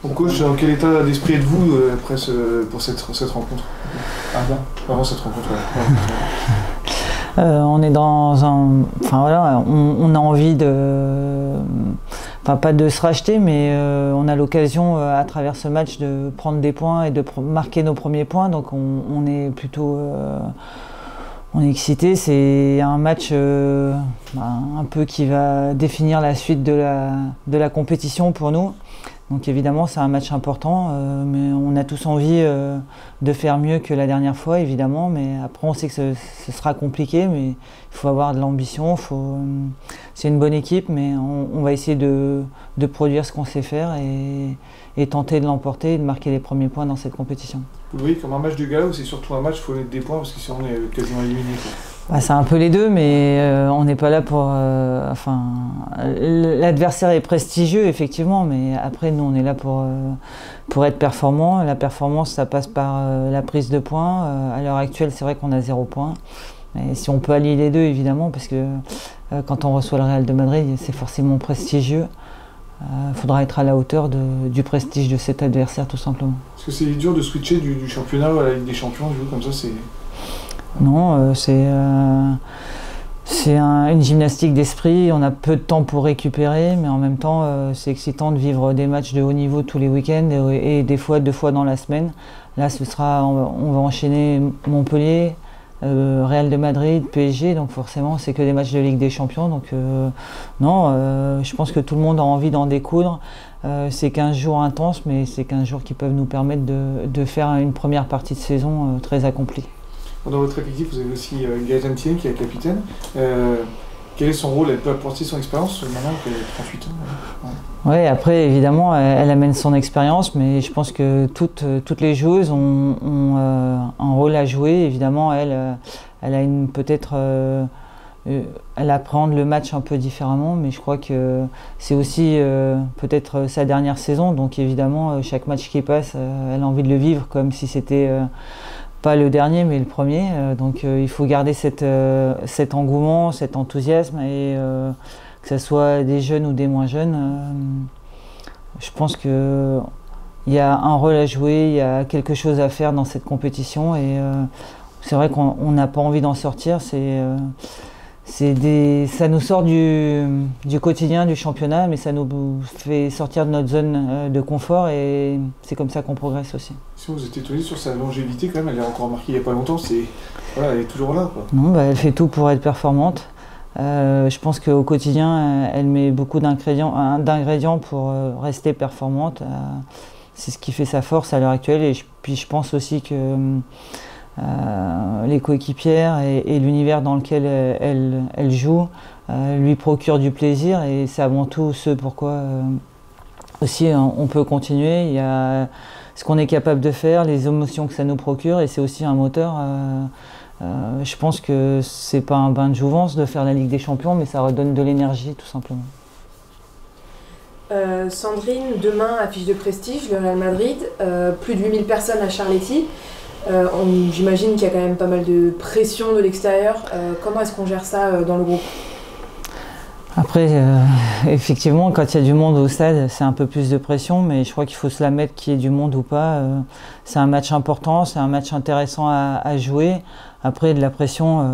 Bon coach, dans quel état d'esprit êtes-vous pour cette rencontre? Avant cette rencontre, on est dans un... Enfin voilà, on a envie de... Enfin pas de se racheter, mais on a l'occasion à travers ce match de prendre des points et de marquer nos premiers points. Donc on est plutôt... on est excité. C'est un match un peu qui va définir la suite de la compétition pour nous. Donc évidemment c'est un match important, mais on a tous envie de faire mieux que la dernière fois évidemment, mais après on sait que ce sera compliqué, mais il faut avoir de l'ambition, c'est une bonne équipe, mais on va essayer de produire ce qu'on sait faire et tenter de l'emporter et de marquer les premiers points dans cette compétition. Vous le voyez comme un match de gala ou c'est surtout un match où il faut mettre des points parce que sinon on est quasiment éliminé quoi? C'est un peu les deux, mais on n'est pas là pour... l'adversaire est prestigieux, effectivement, mais après, nous, on est là pour être performant. La performance, ça passe par la prise de points. À l'heure actuelle, c'est vrai qu'on a 0 points. Et si on peut allier les deux, évidemment, parce que quand on reçoit le Real de Madrid, c'est forcément prestigieux. Il faudra être à la hauteur du prestige de cet adversaire, tout simplement. Est-ce que c'est dur de switcher du championnat à la Ligue des Champions, jouer comme ça, c'est... Non, c'est une gymnastique d'esprit. On a peu de temps pour récupérer, mais en même temps, c'est excitant de vivre des matchs de haut niveau tous les week-ends et des fois 2 fois dans la semaine. Là, on va enchaîner Montpellier, Real de Madrid, PSG, donc forcément, c'est que des matchs de Ligue des Champions. Donc non, je pense que tout le monde a envie d'en découdre. C'est 15 jours intenses, mais c'est 15 jours qui peuvent nous permettre de faire une première partie de saison très accomplie. Dans votre effectif, vous avez aussi Gaëtan Thiel qui est capitaine. Quel est son rôle? Elle peut apporter son expérience maintenant qu'elle a 38 ans. Oui, après, évidemment, elle amène son expérience, mais je pense que toutes les joueuses ont un rôle à jouer. Évidemment, elle a peut-être... elle apprend le match un peu différemment, mais je crois que c'est aussi peut-être sa dernière saison. Donc évidemment, chaque match qui passe, elle a envie de le vivre comme si c'était... pas le dernier mais le premier, donc il faut garder cet engouement, cet enthousiasme et que ce soit des jeunes ou des moins jeunes, je pense qu'il y a un rôle à jouer, il y a quelque chose à faire dans cette compétition et c'est vrai qu'on n'a pas envie d'en sortir, ça nous sort du quotidien du championnat, mais ça nous fait sortir de notre zone de confort et c'est comme ça qu'on progresse aussi. Si vous êtes étonné sur sa longévité quand même, elle est encore marquée il n'y a pas longtemps, voilà, elle est toujours là quoi. Non, elle fait tout pour être performante. Je pense qu'au quotidien, elle met beaucoup d'ingrédients pour rester performante. C'est ce qui fait sa force à l'heure actuelle et puis je pense aussi que les coéquipières et l'univers dans lequel elle joue lui procurent du plaisir et c'est avant tout ce pourquoi aussi on peut continuer. Il y a ce qu'on est capable de faire, les émotions que ça nous procure et c'est aussi un moteur. Je pense que c'est pas un bain de jouvence de faire la Ligue des Champions, mais ça redonne de l'énergie tout simplement. Sandrine, demain affiche de prestige, le Real Madrid, plus de 8000 personnes à Charletti. J'imagine qu'il y a quand même pas mal de pression de l'extérieur. Comment est-ce qu'on gère ça dans le groupe? Après, effectivement, quand il y a du monde au stade, c'est un peu plus de pression, mais je crois qu'il faut se la mettre qu'il y ait du monde ou pas. C'est un match important, c'est un match intéressant à jouer. Après, de la pression,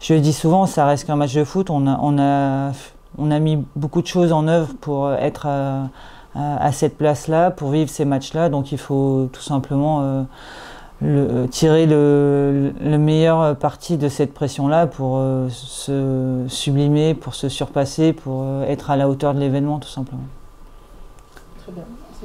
je le dis souvent, ça reste qu'un match de foot. On a mis beaucoup de choses en œuvre pour être à cette place-là, pour vivre ces matchs-là. Donc il faut tout simplement tirer le meilleur parti de cette pression-là pour se sublimer, pour se surpasser, pour être à la hauteur de l'événement tout simplement. Très bien.